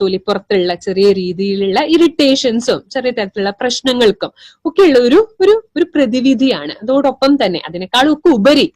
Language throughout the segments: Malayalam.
തൊലിപ്പുറത്തുള്ള ചെറിയ രീതിയിലുള്ള ഇറിറ്റേഷൻസും ചെറിയ തരത്തിലുള്ള പ്രശ്നങ്ങൾക്കും ഒക്കെയുള്ള ഒരു പ്രതിവിധിയാണ്. അതോടൊപ്പം തന്നെ അതിനേക്കാളും ഒക്കെ ഉപരി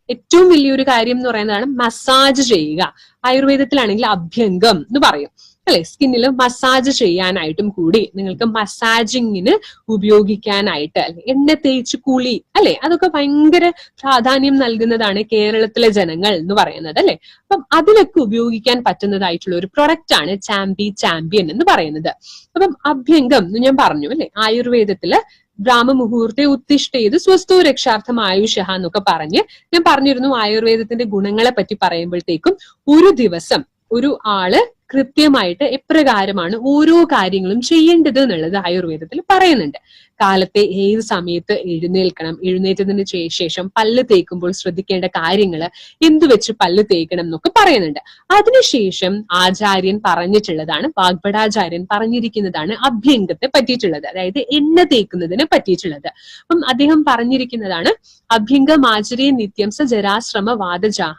ഏറ്റവും വലിയൊരു കാര്യം എന്ന് പറയുന്നതാണ് മസാജ് ചെയ്യുക. ആയുർവേദത്തിലാണെങ്കിൽ അഭ്യംഗം എന്ന് പറയും അല്ലെ. സ്കിന്നിൽ മസാജ് ചെയ്യാനായിട്ടും കൂടി നിങ്ങൾക്ക് മസാജിങ്ങിന് ഉപയോഗിക്കാനായിട്ട് അല്ലെ, എണ്ണ തേച്ച് കുളി അല്ലെ, അതൊക്കെ ഭയങ്കര പ്രാധാന്യം നൽകുന്നതാണ് കേരളത്തിലെ ജനങ്ങൾ എന്ന് പറയുന്നത് അല്ലെ. അപ്പം അതിലൊക്കെ ഉപയോഗിക്കാൻ പറ്റുന്നതായിട്ടുള്ള ഒരു പ്രൊഡക്റ്റ് ആണ് ചാമ്പ്യൻ എന്ന് പറയുന്നത്. അപ്പം അഭ്യംഗം എന്ന് ഞാൻ പറഞ്ഞു അല്ലെ, ആയുർവേദത്തില് ബ്രാഹ്മമുഹൂർത്തെ ഉത്തിഷ്ഠേത് സ്വസ്ഥോ രക്ഷാർത്ഥം ആയുഷഃ എന്നൊക്കെ പറഞ്ഞ് ഞാൻ പറഞ്ഞിരുന്നു. ആയുർവേദത്തിന്റെ ഗുണങ്ങളെ പറ്റി പറയുമ്പോഴത്തേക്കും ഒരു ദിവസം ഒരു ആള് കൃത്യമായിട്ട് എപ്രകാരമാണ് ഓരോ കാര്യങ്ങളും ചെയ്യേണ്ടത് എന്നുള്ളത് ആയുർവേദത്തിൽ പറയുന്നുണ്ട്. കാലത്തെ ഏത് സമയത്ത് എഴുന്നേൽക്കണം, എഴുന്നേറ്റതിന് ശേഷം പല്ല് തേക്കുമ്പോൾ ശ്രദ്ധിക്കേണ്ട കാര്യങ്ങൾ, എന്തു വെച്ച് പല്ല് തേക്കണം എന്നൊക്കെ പറയുന്നുണ്ട്. അതിനുശേഷം ആചാര്യൻ പറഞ്ഞിട്ടുള്ളതാണ്, വാഗ്ഭടാചാര്യൻ പറഞ്ഞിരിക്കുന്നതാണ് അഭ്യംഗത്തെ പറ്റിയിട്ടുള്ളത്, അതായത് എണ്ണ തേക്കുന്നതിനെ പറ്റിയിട്ടുള്ളത്. അപ്പം അദ്ദേഹം പറഞ്ഞിരിക്കുന്നതാണ് അഭ്യംഗമാചരേ നിത്യം സ ജരാശ്രമ വാദജാഹ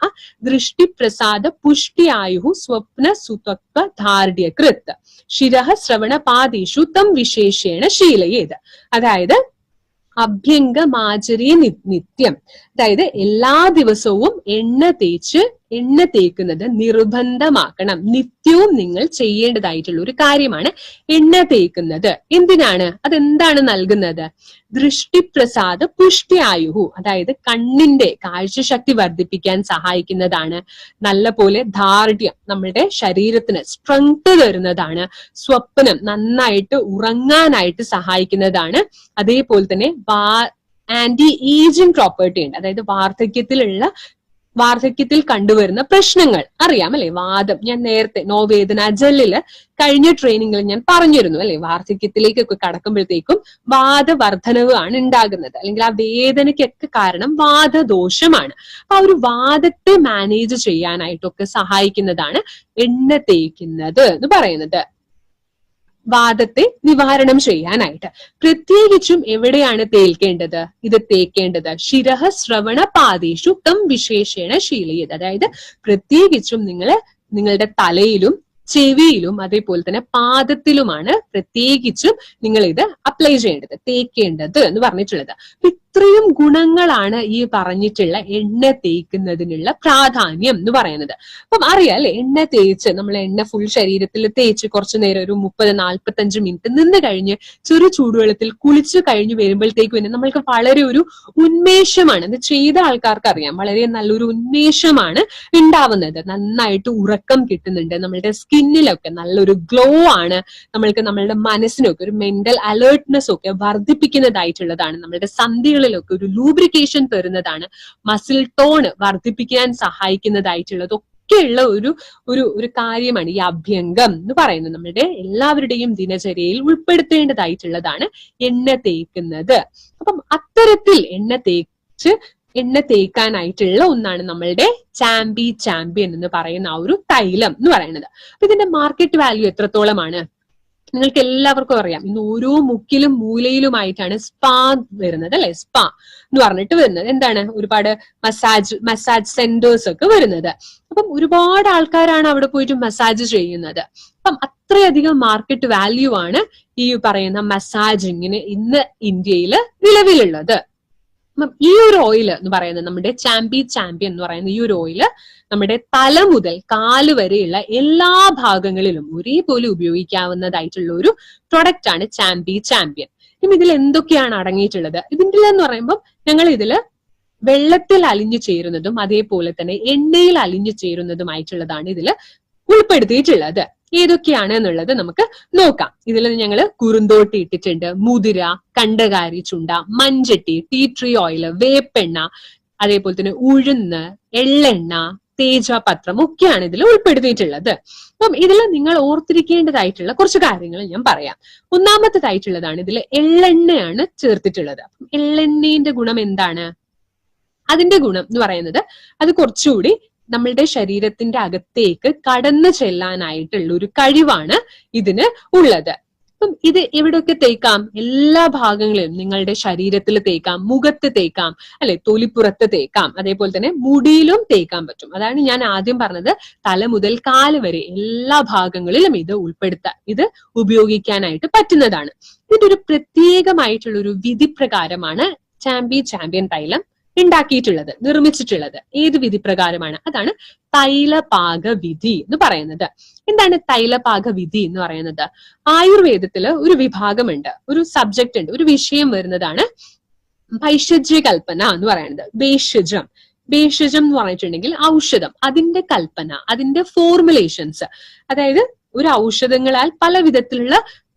ദൃഷ്ടി പ്രസാദ പുഷ്ടി ആയുഹു സ്വപ്ന സുത്വ ധാർഢ്യകൃത് ശിരഃ ശ്രവണപാദീഷു തം വിശേഷേണ ശീലയേത്. അതായത് അഭ്യംഗമാചരേ നിത്യം, അതായത് എല്ലാ ദിവസവും എണ്ണ തേക്കുന്നത് നിർബന്ധമാക്കണം. നിത്യവും നിങ്ങൾ ചെയ്യേണ്ടതായിട്ടുള്ള ഒരു കാര്യമാണ് എണ്ണ തേക്കുന്നത്. എന്തിനാണ്? അതെന്താണ് നൽകുന്നത്? ദൃഷ്ടിപ്രസാദ പുഷ്ടി ആയുഹു, അതായത് കണ്ണിന്റെ കാഴ്ചശക്തി വർദ്ധിപ്പിക്കാൻ സഹായിക്കുന്നതാണ്. നല്ല പോലെ ധാർഢ്യം, നമ്മുടെ ശരീരത്തിന് സ്ട്രെങ്ത് തരുന്നതാണ്. സ്വപ്നം, നന്നായിട്ട് ഉറങ്ങാനായിട്ട് സഹായിക്കുന്നതാണ്. അതേപോലെ തന്നെ ആന്റി ഏജിങ് പ്രോപ്പർട്ടി ഉണ്ട്, അതായത് വാർദ്ധക്യത്തിൽ കണ്ടുവരുന്ന പ്രശ്നങ്ങൾ അറിയാം അല്ലെ. വാദം, ഞാൻ നേരത്തെ നോവേദന ജെല്ലില് കഴിഞ്ഞ ട്രെയിനിങ്ങിൽ ഞാൻ പറഞ്ഞിരുന്നു അല്ലെ, വാർദ്ധക്യത്തിലേക്കൊക്കെ കടക്കുമ്പോഴത്തേക്കും വാദവർദ്ധനവ് ആണ് ഉണ്ടാകുന്നത്, അല്ലെങ്കിൽ ആ വേദനയ്ക്കൊക്കെ കാരണം വാദദോഷമാണ്. അപ്പൊ ആ ഒരു വാദത്തെ മാനേജ് ചെയ്യാനായിട്ടൊക്കെ സഹായിക്കുന്നതാണ് എണ്ണ തേക്കുന്നത് എന്ന് പറയുന്നത്. വാദത്തെ നിവാരണം ചെയ്യാനായിട്ട് പ്രത്യേകിച്ചും എവിടെയാണ് തേക്കേണ്ടത്? ശിരഃ ശ്രവണ പാദേഷു തം വിശേഷേണ ശീലയത്. അതായത് പ്രത്യേകിച്ചും നിങ്ങളുടെ തലയിലും ചെവിയിലും അതേപോലെ തന്നെ പാദത്തിലുമാണ് പ്രത്യേകിച്ചും നിങ്ങൾ ഇത് അപ്ലൈ ചെയ്യേണ്ടത്, തേക്കേണ്ടത് എന്ന് പറഞ്ഞിട്ടുള്ളത്. ഇത്രയും ഗുണങ്ങളാണ് ഈ പറഞ്ഞിട്ടുള്ള എണ്ണ തേക്കുന്നതിനുള്ള പ്രാധാന്യം എന്ന് പറയുന്നത്. അപ്പം അറിയാം അല്ലെ, എണ്ണ തേച്ച് നമ്മൾ എണ്ണ ഫുൾ ശരീരത്തിൽ തേച്ച് കുറച്ചു നേരം ഒരു 30-45 മിനിറ്റ് നിന്ന് കഴിഞ്ഞ് ചെറു ചൂടുവെള്ളത്തിൽ കുളിച്ചു കഴിഞ്ഞ് വരുമ്പോഴത്തേക്കും തന്നെ നമ്മൾക്ക് വളരെ ഒരു ഉന്മേഷമാണ്, ഇത് ചെയ്ത ആൾക്കാർക്ക് അറിയാം, വളരെ നല്ലൊരു ഉന്മേഷമാണ് ഉണ്ടാവുന്നത്. നന്നായിട്ട് ഉറക്കം കിട്ടുന്നുണ്ട്, നമ്മളുടെ സ്കിന്നിലൊക്കെ നല്ലൊരു ഗ്ലോ ആണ്, നമ്മളുടെ മനസ്സിനൊക്കെ ഒരു മെന്റൽ അലേർട്ട്നെസ് ഒക്കെ വർദ്ധിപ്പിക്കുന്നതായിട്ടുള്ളതാണ്. നമ്മളുടെ സന്ധികളിലൊക്കെ ഒരു ലൂബ്രിക്കേഷൻ തരുന്നതാണ്, മസിൽ ടോൺ വർദ്ധിപ്പിക്കാൻ സഹായിക്കുന്നതായിട്ടുള്ളത് ഒക്കെയുള്ള ഒരു കാര്യമാണ് ഈ അഭ്യംഗം എന്ന് പറയുന്നത്. നമ്മുടെ എല്ലാവരുടെയും ദിനചര്യയിൽ ഉൾപ്പെടുത്തേണ്ടതായിട്ടുള്ളതാണ് എണ്ണ തേക്കുന്നത്. അപ്പം അത്തരത്തിൽ എണ്ണ തേക്കാനായിട്ടുള്ള ഒന്നാണ് നമ്മളുടെ ചാമ്പ്യൻ എന്ന് പറയുന്ന ആ ഒരു തൈലം എന്ന് പറയുന്നത്. അപ്പൊ ഇതിന്റെ മാർക്കറ്റ് വാല്യൂ എത്രത്തോളമാണ് നിങ്ങൾക്ക് എല്ലാവർക്കും അറിയാം. ഇന്ന് ഓരോ മുക്കിലും മൂലയിലുമായിട്ടാണ് സ്പാ വരുന്നത് അല്ലെ. സ്പാ എന്ന് പറഞ്ഞിട്ട് വരുന്നത് എന്താണ്? ഒരുപാട് മസാജ് സെന്റേഴ്സ് ഒക്കെ വരുന്നത്. അപ്പം ഒരുപാട് ആൾക്കാരാണ് അവിടെ പോയിട്ട് മസാജ് ചെയ്യുന്നത്. അപ്പം അത്രയധികം മാർക്കറ്റ് വാല്യൂ ആണ് ഈ പറയുന്ന മസാജിങ്ങിന് ഇന്ന് ഇന്ത്യയിൽ നിലവിലുള്ളത്. ഈ ഒരു ഓയിൽ എന്ന് പറയുന്നത് നമ്മുടെ ചാമ്പ്യൻ എന്ന് പറയുന്ന ഈ ഒരു ഓയില് നമ്മുടെ തല മുതൽ കാല് വരെയുള്ള എല്ലാ ഭാഗങ്ങളിലും ഒരേപോലെ ഉപയോഗിക്കാവുന്നതായിട്ടുള്ള ഒരു പ്രൊഡക്റ്റ് ആണ് ചാമ്പ്യൻ. ഇനി ഇതിൽ എന്തൊക്കെയാണ് അടങ്ങിയിട്ടുള്ളത്? ഇതിൻ്റെ എന്ന് പറയുമ്പോൾ ഞങ്ങൾ ഇതില് വെള്ളത്തിൽ അലിഞ്ഞു ചേരുന്നതും അതേപോലെ തന്നെ എണ്ണയിൽ അലിഞ്ഞു ചേരുന്നതുമായിട്ടുള്ളതാണ് ഇതിൽ ഉൾപ്പെടുത്തിയിട്ടുള്ളത്. ഏതൊക്കെയാണ് എന്നുള്ളത് നമുക്ക് നോക്കാം. ഇതിൽ ഞങ്ങൾ കുറുന്തോട്ടി ഇട്ടിട്ടുണ്ട്, മുതിര, കണ്ടകാരി ചുണ്ട, മഞ്ചട്ടി, ടീ ട്രീ ഓയിൽ, വേപ്പെണ്ണ, അതേപോലെ തന്നെ ഉഴുന്ന്, എള്ളെണ്ണ, തേജപത്രം ഒക്കെയാണ് ഇതിൽ ഉൾപ്പെടുത്തിയിട്ടുള്ളത്. അപ്പം ഇതിൽ നിങ്ങൾ ഓർത്തിരിക്കേണ്ടതായിട്ടുള്ള കുറച്ച് കാര്യങ്ങൾ ഞാൻ പറയാം. ഒന്നാമത്തേതായിട്ടുള്ളതാണ് ഇതിൽ എള്ളെണ്ണയാണ് ചേർത്തിട്ടുള്ളത്. അപ്പം എള്ളെണ്ണയുടെ ഗുണം എന്താണ്? അതിന്റെ ഗുണം എന്ന് പറയുന്നത് അത് കുറച്ചുകൂടി നമ്മളുടെ ശരീരത്തിന്റെ അകത്തേക്ക് കടന്നു ചെല്ലാനായിട്ടുള്ള ഒരു കഴിവാണ് ഇതിന് ഉള്ളത്. അപ്പം ഇത് എവിടെയൊക്കെ തേക്കാം? എല്ലാ ഭാഗങ്ങളിലും നിങ്ങളുടെ ശരീരത്തിൽ തേക്കാം, മുഖത്ത് തേക്കാം, അല്ലെ, തൊലിപ്പുറത്ത് തേക്കാം, അതേപോലെ തന്നെ മുടിയിലും തേക്കാൻ പറ്റും. അതാണ് ഞാൻ ആദ്യം പറഞ്ഞത്, തല മുതൽ കാല് വരെ എല്ലാ ഭാഗങ്ങളിലും ഇത് ഉൾപ്പെടുത്താൻ, ഇത് ഉപയോഗിക്കാനായിട്ട് പറ്റുന്നതാണ്. ഇതിന്റെ ഒരു പ്രത്യേകമായിട്ടുള്ള ഒരു വിധി പ്രകാരമാണ് ചാമ്പ്യൻ തൈലം ഉണ്ടാക്കിയിട്ടുള്ളത്, നിർമ്മിച്ചിട്ടുള്ളത്. ഏത് വിധി പ്രകാരമാണ്? അതാണ് തൈലപാക വിധി എന്ന് പറയുന്നത്. എന്താണ് തൈലപാക വിധി എന്ന് പറയുന്നത്? ആയുർവേദത്തില് ഒരു വിഭാഗമുണ്ട്, ഒരു സബ്ജക്ട് ഉണ്ട്, ഒരു വിഷയം വരുന്നതാണ് ഭൈഷജ്യ കൽപ്പന എന്ന് പറയുന്നത്. ഭേഷജം എന്ന് പറഞ്ഞിട്ടുണ്ടെങ്കിൽ ഔഷധം, അതിന്റെ കൽപ്പന, അതിന്റെ ഫോർമുലേഷൻസ്. അതായത് ഒരു ഔഷധങ്ങളാൽ പല വിധത്തിലുള്ള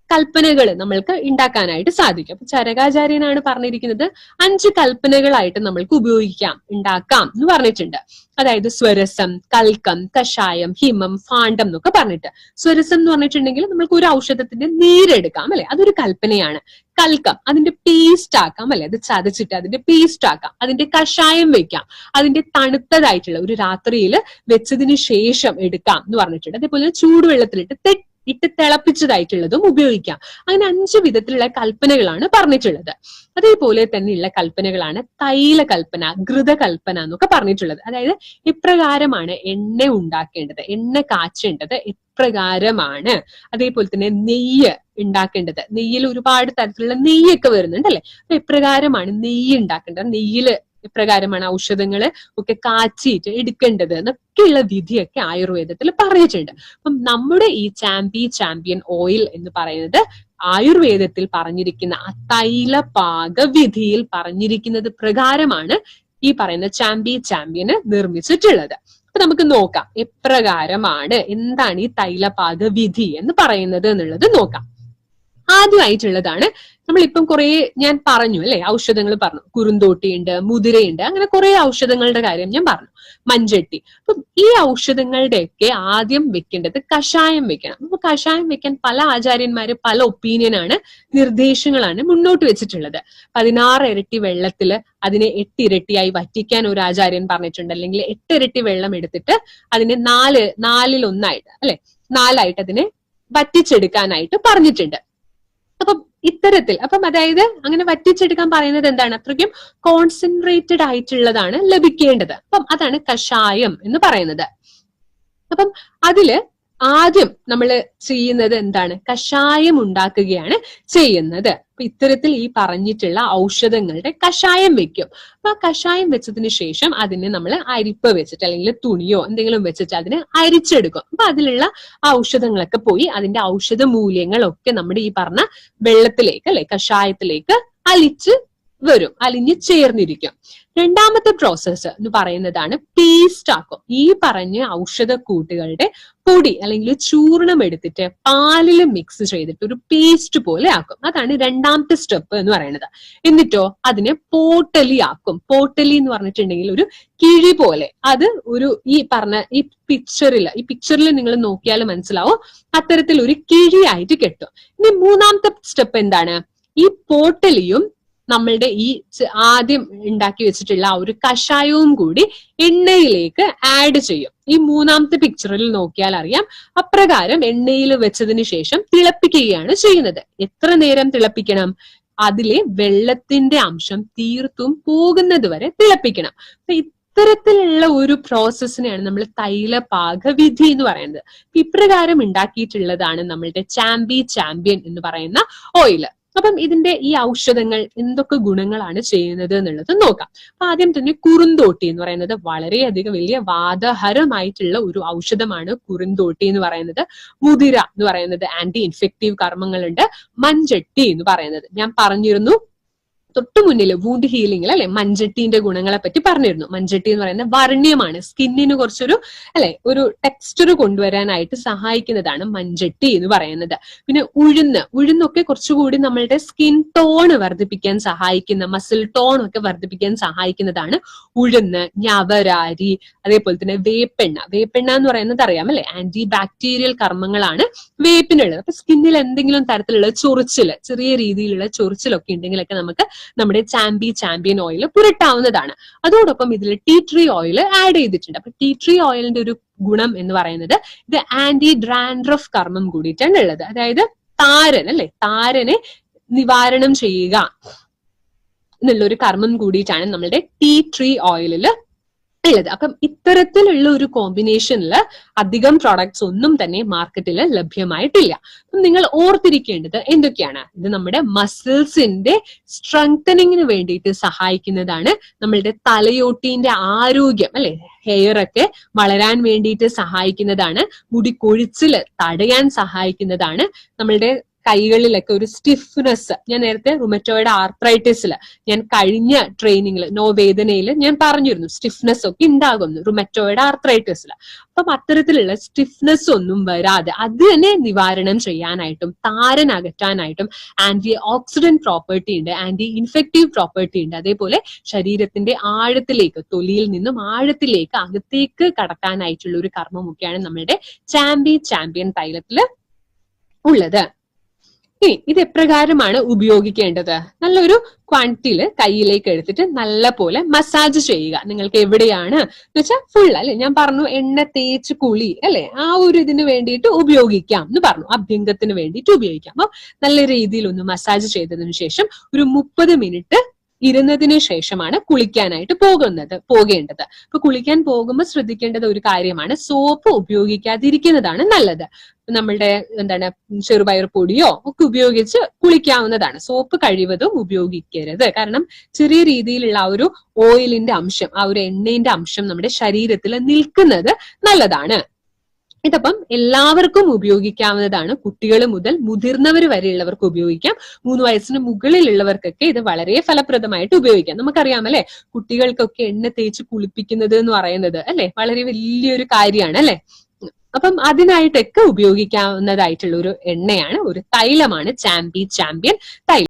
കൽപ്പനകൾ നമ്മൾക്ക് ഉണ്ടാക്കാനായിട്ട് സാധിക്കും. അപ്പൊ ചരകാചാര്യനാണ് പറഞ്ഞിരിക്കുന്നത് 5 കൽപ്പനകളായിട്ട് നമ്മൾക്ക് ഉപയോഗിക്കാം, ഉണ്ടാക്കാം എന്ന് പറഞ്ഞിട്ടുണ്ട്. അതായത് സ്വരസം, കൽക്കം, കഷായം, ഹിമം, ഫാണ്ഡം എന്നൊക്കെ പറഞ്ഞിട്ട്. സ്വരസം എന്ന് പറഞ്ഞിട്ടുണ്ടെങ്കിൽ നമ്മൾക്ക് ഒരു ഔഷധത്തിന്റെ നീരെടുക്കാം, അല്ലെ, അതൊരു കൽപ്പനയാണ്. കൽക്കം അതിന്റെ പേസ്റ്റ് ആക്കാം, അല്ലെ, അത് ചതച്ചിട്ട് അതിന്റെ പേസ്റ്റ് ആക്കാം. അതിന്റെ കഷായം വെക്കാം, അതിന്റെ തണുത്തതായിട്ടുള്ള ഒരു രാത്രിയിൽ വെച്ചതിന് ശേഷം എടുക്കാം എന്ന് പറഞ്ഞിട്ടുണ്ട്. അതേപോലെ ചൂടുവെള്ളത്തിലിട്ട് ഇട്ട് തിളപ്പിച്ചതായിട്ടുള്ളതും ഉപയോഗിക്കാം. അങ്ങനെ 5 വിധത്തിലുള്ള കൽപ്പനകളാണ് പറഞ്ഞിട്ടുള്ളത്. അതേപോലെ തന്നെയുള്ള കൽപ്പനകളാണ് തൈല കൽപ്പന, ഘൃതകൽപ്പന എന്നൊക്കെ പറഞ്ഞിട്ടുള്ളത്. അതായത് എപ്രകാരമാണ് എണ്ണ ഉണ്ടാക്കേണ്ടത്, എണ്ണ കാച്ചേണ്ടത് എപ്രകാരമാണ്, അതേപോലെ തന്നെ നെയ്യ് ഉണ്ടാക്കേണ്ടത്. നെയ്യിൽ ഒരുപാട് തരത്തിലുള്ള നെയ്യൊക്കെ വരുന്നുണ്ട്, അല്ലെ. അപ്പൊ എപ്രകാരമാണ് നെയ്യ് ഉണ്ടാക്കേണ്ടത്, നെയ്യില് എപ്രകാരമാണ് ഔഷധങ്ങള് ഒക്കെ കാച്ചിട്ട് എടുക്കേണ്ടത് എന്നൊക്കെയുള്ള വിധിയൊക്കെ ആയുർവേദത്തിൽ പറഞ്ഞിട്ടുണ്ട്. അപ്പം നമ്മുടെ ഈ ചാമ്പ്യൻ ഓയിൽ എന്ന് പറയുന്നത് ആയുർവേദത്തിൽ പറഞ്ഞിരിക്കുന്ന ആ തൈലപാക വിധിയിൽ പറഞ്ഞിരിക്കുന്നത് പ്രകാരമാണ് ഈ പറയുന്ന ചാമ്പ്യന് നിർമ്മിച്ചിട്ടുള്ളത്. അപ്പൊ നമുക്ക് നോക്കാം എപ്രകാരമാണ്, എന്താണ് ഈ തൈലപാക വിധി എന്ന് പറയുന്നത് എന്നുള്ളത് നോക്കാം. ആദ്യമായിട്ടുള്ളതാണ് നമ്മളിപ്പം കുറെ ഞാൻ പറഞ്ഞു, അല്ലെ, ഔഷധങ്ങൾ പറഞ്ഞു. കുറുന്തോട്ടിയുണ്ട്, മുതിരയുണ്ട്, അങ്ങനെ കുറെ ഔഷധങ്ങളുടെ കാര്യം ഞാൻ പറഞ്ഞു. മഞ്ചട്ടി. അപ്പം ഈ ഔഷധങ്ങളുടെയൊക്കെ ആദ്യം വെക്കേണ്ടത് കഷായം വെക്കണം. അപ്പൊ കഷായം വെക്കാൻ പല ആചാര്യന്മാര് പല ഒപ്പീനിയനാണ്, നിർദ്ദേശങ്ങളാണ് മുന്നോട്ട് വെച്ചിട്ടുള്ളത്. 16 ഇരട്ടി വെള്ളത്തില് അതിനെ 8 ഇരട്ടിയായി വറ്റിക്കാൻ ഒരു ആചാര്യൻ പറഞ്ഞിട്ടുണ്ട്. അല്ലെങ്കിൽ 8 ഇരട്ടി വെള്ളം എടുത്തിട്ട് അതിനെ 4-1 അല്ലെ, 4 അതിനെ വറ്റിച്ചെടുക്കാനായിട്ട് പറഞ്ഞിട്ടുണ്ട്. അപ്പം ഇത്തരത്തിൽ, അപ്പം അതായത് അങ്ങനെ വറ്റിച്ചെടുക്കാൻ പറയുന്നത് എന്താണ്? അത്രയ്ക്കും കോൺസെൻട്രേറ്റഡ് ആയിട്ടുള്ളതാണ് ലഭിക്കേണ്ടത്. അപ്പം അതാണ് കഷായം എന്ന് പറയുന്നത്. അപ്പം അതില് ആദ്യം നമ്മൾ ചെയ്യുന്നത് എന്താണ്? കഷായം ഉണ്ടാക്കുകയാണ് ചെയ്യുന്നത്. അപ്പൊ ഇത്തരത്തിൽ ഈ പറഞ്ഞിട്ടുള്ള ഔഷധങ്ങളുടെ കഷായം വെക്കും. അപ്പൊ ആ കഷായം വെച്ചതിന് ശേഷം അതിനെ നമ്മൾ അരിപ്പ വെച്ചിട്ട് അല്ലെങ്കിൽ തുണിയോ എന്തെങ്കിലും വെച്ചിട്ട് അതിനെ അരിച്ചെടുക്കും. അപ്പൊ അതിലുള്ള ആ ഔഷധങ്ങളൊക്കെ പോയി അതിന്റെ ഔഷധ മൂല്യങ്ങളൊക്കെ നമ്മുടെ ഈ പറഞ്ഞ വെള്ളത്തിലേക്ക്, അല്ലെ, കഷായത്തിലേക്ക് അലിഞ്ഞ് ചേർന്നിരിക്കും. രണ്ടാമത്തെ പ്രോസസ്സ് എന്ന് പറയുന്നതാണ് പേസ്റ്റ് ആക്കും. ഈ പറഞ്ഞ ഔഷധക്കൂട്ടുകളുടെ പൊടി അല്ലെങ്കിൽ ചൂർണം എടുത്തിട്ട് പാലിൽ മിക്സ് ചെയ്തിട്ട് ഒരു പേസ്റ്റ് പോലെ ആക്കും. അതാണ് രണ്ടാമത്തെ സ്റ്റെപ്പ് എന്ന് പറയുന്നത്. എന്നിട്ടോ അതിനെ പോട്ടലി ആക്കും. പോട്ടലി എന്ന് പറഞ്ഞിട്ടുണ്ടെങ്കിൽ ഒരു കിഴി പോലെ, അത് ഒരു ഈ പറഞ്ഞ ഈ പിക്ചറിൽ നിങ്ങൾ നോക്കിയാൽ മനസ്സിലാവും, അത്തരത്തിൽ ഒരു കിഴിയായിട്ട് കെട്ടും. ഇനി മൂന്നാമത്തെ സ്റ്റെപ്പ് എന്താണ്? ഈ പോട്ടലിയും നമ്മളുടെ ഈ ആദ്യം ഉണ്ടാക്കി വെച്ചിട്ടുള്ള ആ ഒരു കഷായവും കൂടി എണ്ണയിലേക്ക് ആഡ് ചെയ്യും. ഈ മൂന്നാമത്തെ പിക്ചറിൽ നോക്കിയാൽ അറിയാം. അപ്രകാരം എണ്ണയിൽ വെച്ചതിന് ശേഷം തിളപ്പിക്കുകയാണ് ചെയ്യുന്നത്. എത്ര നേരം തിളപ്പിക്കണം? അതിലെ വെള്ളത്തിന്റെ അംശം തീർത്തും പോകുന്നത് വരെ തിളപ്പിക്കണം. അപ്പൊ ഇത്തരത്തിലുള്ള ഒരു പ്രോസസ്സിനെയാണ് നമ്മൾ തൈലപാക വിധി എന്ന് പറയുന്നത്. ഇപ്രകാരം ഉണ്ടാക്കിയിട്ടുള്ളതാണ് നമ്മളുടെ ചാമ്പ്യൻ എന്ന് പറയുന്ന ഓയില്. അപ്പം ഇതിന്റെ ഈ ഔഷധങ്ങൾ എന്തൊക്കെ ഗുണങ്ങളാണ് ചെയ്യുന്നത് എന്നുള്ളത് നോക്കാം. അപ്പൊ ആദ്യം തന്നെ കുറുന്തോട്ടി എന്ന് പറയുന്നത് വളരെയധികം വലിയ വാതഹരമായിട്ടുള്ള ഒരു ഔഷധമാണ് കുറുന്തോട്ടി എന്ന് പറയുന്നത്. മുതിര എന്ന് പറയുന്നത് ആന്റി ഇൻഫെക്റ്റീവ് കർമ്മങ്ങളുണ്ട്. മഞ്ചട്ടി എന്ന് പറയുന്നത് ഞാൻ പറഞ്ഞിരുന്നു തൊട്ടു മുന്നിൽ വൂണ്ട് ഹീലിംഗിൽ, അല്ലെ, മഞ്ചട്ടിന്റെ ഗുണങ്ങളെ പറ്റി പറഞ്ഞിരുന്നു. മഞ്ചട്ടി എന്ന് പറയുന്നത് വർണ്ണ്യമാണ്, സ്കിന്നിന് കുറച്ചൊരു ഒരു ടെക്സ്ചർ കൊണ്ടുവരാനായിട്ട് സഹായിക്കുന്നതാണ് മഞ്ചട്ടി എന്ന് പറയുന്നത്. പിന്നെ ഉഴുന്നൊക്കെ കുറച്ചുകൂടി നമ്മളുടെ സ്കിൻ ടോൺ വർദ്ധിപ്പിക്കാൻ സഹായിക്കുന്ന, മസിൽ ടോൺ ഒക്കെ വർദ്ധിപ്പിക്കാൻ സഹായിക്കുന്നതാണ് ഉഴുന്ന്. ഞവരാരി, അതേപോലെ തന്നെ വേപ്പെണ്ണ എന്ന് പറയുന്നത് അറിയാം, അല്ലെ, ആന്റി ബാക്ടീരിയൽ കർമ്മങ്ങളാണ് വേപ്പിനുള്ളത്. അപ്പൊ സ്കിന്നിൽ എന്തെങ്കിലും തരത്തിലുള്ള ചൊറിച്ചില്, ചെറിയ രീതിയിലുള്ള ചൊറിച്ചിലൊക്കെ ഉണ്ടെങ്കിലൊക്കെ നമുക്ക് നമ്മുടെ ചാമ്പ്യൻ ഓയിൽ പുരട്ടാവുന്നതാണ്. അതോടൊപ്പം ഇതിൽ ടീ ട്രീ ഓയിൽ ആഡ് ചെയ്തിട്ടുണ്ട്. അപ്പൊ ടീ ട്രീ ഓയിലിന്റെ ഒരു ഗുണം എന്ന് പറയുന്നത് ഇത് ആന്റി ഡ്രാൻഡ്രഫ് കർമ്മം കൂടിയിട്ടാണ് ഉള്ളത്. അതായത് താരൻ അല്ലെ, താരനെ നിവാരണം ചെയ്യുക എന്നുള്ളൊരു കർമ്മം കൂടിയിട്ടാണ് നമ്മളുടെ ടീ ട്രീ ഓയിലില് ഉള്ളത്. അപ്പം ഇത്തരത്തിലുള്ള ഒരു കോമ്പിനേഷനിൽ അധികം പ്രോഡക്ട്സ് ഒന്നും തന്നെ മാർക്കറ്റിൽ ലഭ്യമായിട്ടില്ല. അപ്പം നിങ്ങൾ ഓർത്തിരിക്കേണ്ടത് എന്തൊക്കെയാണ്? ഇത് നമ്മുടെ മസിൽസിന്റെ സ്ട്രെങ്തനിങ്ങിന് വേണ്ടിയിട്ട് സഹായിക്കുന്നതാണ്, നമ്മളുടെ തലയോട്ടിന്റെ ആരോഗ്യം അല്ലെ, ഹെയർ ഒക്കെ വളരാൻ വേണ്ടിയിട്ട് സഹായിക്കുന്നതാണ്, മുടി കൊഴിച്ചില് തടയാൻ സഹായിക്കുന്നതാണ്, നമ്മളുടെ കൈകളിലൊക്കെ ഒരു സ്റ്റിഫ്നെസ്, ഞാൻ നേരത്തെ റുമറ്റോയിഡ് ആർത്രൈറ്റിസിൽ ഞാൻ കഴിഞ്ഞ ട്രെയിനിങ്ങിൽ നോവേദനയിൽ ഞാൻ പറഞ്ഞിരുന്നു സ്റ്റിഫ്നെസ് ഒക്കെ ഉണ്ടാകുന്നു റുമറ്റോയിഡ് ആർത്രൈറ്റിസിൽ. അപ്പം അത്തരത്തിലുള്ള സ്റ്റിഫ്നെസ് ഒന്നും വരാതെ അത് തന്നെ നിവാരണം ചെയ്യാനായിട്ടും താരൻ അകറ്റാനായിട്ടും ആന്റി ഓക്സിഡന്റ് പ്രോപ്പർട്ടി ഉണ്ട്, ആന്റി ഇൻഫെക്റ്റീവ് പ്രോപ്പർട്ടി ഉണ്ട്. അതേപോലെ ശരീരത്തിന്റെ ആഴത്തിലേക്ക്, തൊലിയിൽ നിന്നും ആഴത്തിലേക്ക് അകത്തേക്ക് കടക്കാനായിട്ടുള്ള ഒരു കർമ്മമൊക്കെയാണ് നമ്മളുടെ ചാമ്പ്യൻ തൈലത്തില് ഉള്ളത്. ഇനി ഇത് എപ്രകാരമാണ് ഉപയോഗിക്കേണ്ടത്? നല്ലൊരു ക്വാണ്ടിറ്റിയിൽ കയ്യിലേക്ക് എടുത്തിട്ട് നല്ല പോലെ മസാജ് ചെയ്യുക. നിങ്ങൾക്ക് എവിടെയാണ് എന്ന് വെച്ചാൽ ഫുൾ അല്ലെ, ഞാൻ പറഞ്ഞു എണ്ണ തേച്ച് കുളി അല്ലെ, ആ ഒരു ഇതിന് വേണ്ടിയിട്ട് ഉപയോഗിക്കാം എന്ന് പറഞ്ഞു, അഭ്യംഗത്തിന് വേണ്ടിയിട്ട് ഉപയോഗിക്കാം. അപ്പൊ നല്ല രീതിയിൽ ഒന്ന് മസാജ് ചെയ്തതിനു ശേഷം ഒരു 30 മിനിറ്റ് ഇരുന്നതിന് ശേഷമാണ് കുളിക്കാനായിട്ട് പോകേണ്ടത്. അപ്പൊ കുളിക്കാൻ പോകുമ്പോൾ ശ്രദ്ധിക്കേണ്ടത് ഒരു കാര്യമാണ്, സോപ്പ് ഉപയോഗിക്കാതിരിക്കുന്നതാണ് നല്ലത്. നമ്മളുടെ ചെറുപയർ പൊടിയോ ഒക്കെ ഉപയോഗിച്ച് കുളിക്കാവുന്നതാണ്. സോപ്പ് കഴിവതും ഉപയോഗിക്കരുത്. കാരണം ചെറിയ രീതിയിലുള്ള ആ ഒരു ഓയിലിന്റെ അംശം, ആ ഒരു എണ്ണയുടെ അംശം നമ്മുടെ ശരീരത്തിൽ നിൽക്കുന്നത് നല്ലതാണ്. ഇതപ്പം എല്ലാവർക്കും ഉപയോഗിക്കാവുന്നതാണ്. കുട്ടികൾ മുതൽ മുതിർന്നവർ വരെയുള്ളവർക്ക് ഉപയോഗിക്കാം. 3 വയസ്സിന് മുകളിലുള്ളവർക്കൊക്കെ ഇത് വളരെ ഫലപ്രദമായിട്ട് ഉപയോഗിക്കാം. നമുക്കറിയാം അല്ലെ, കുട്ടികൾക്കൊക്കെ എണ്ണ തേച്ച് കുളിപ്പിക്കുന്നത് എന്ന് പറയുന്നത് അല്ലെ വളരെ വലിയൊരു കാര്യമാണ് അല്ലെ. അപ്പം അതിനായിട്ടൊക്കെ ഉപയോഗിക്കാവുന്നതായിട്ടുള്ള ഒരു എണ്ണയാണ്, ഒരു തൈലമാണ് ചാമ്പ്യൻ തൈലം.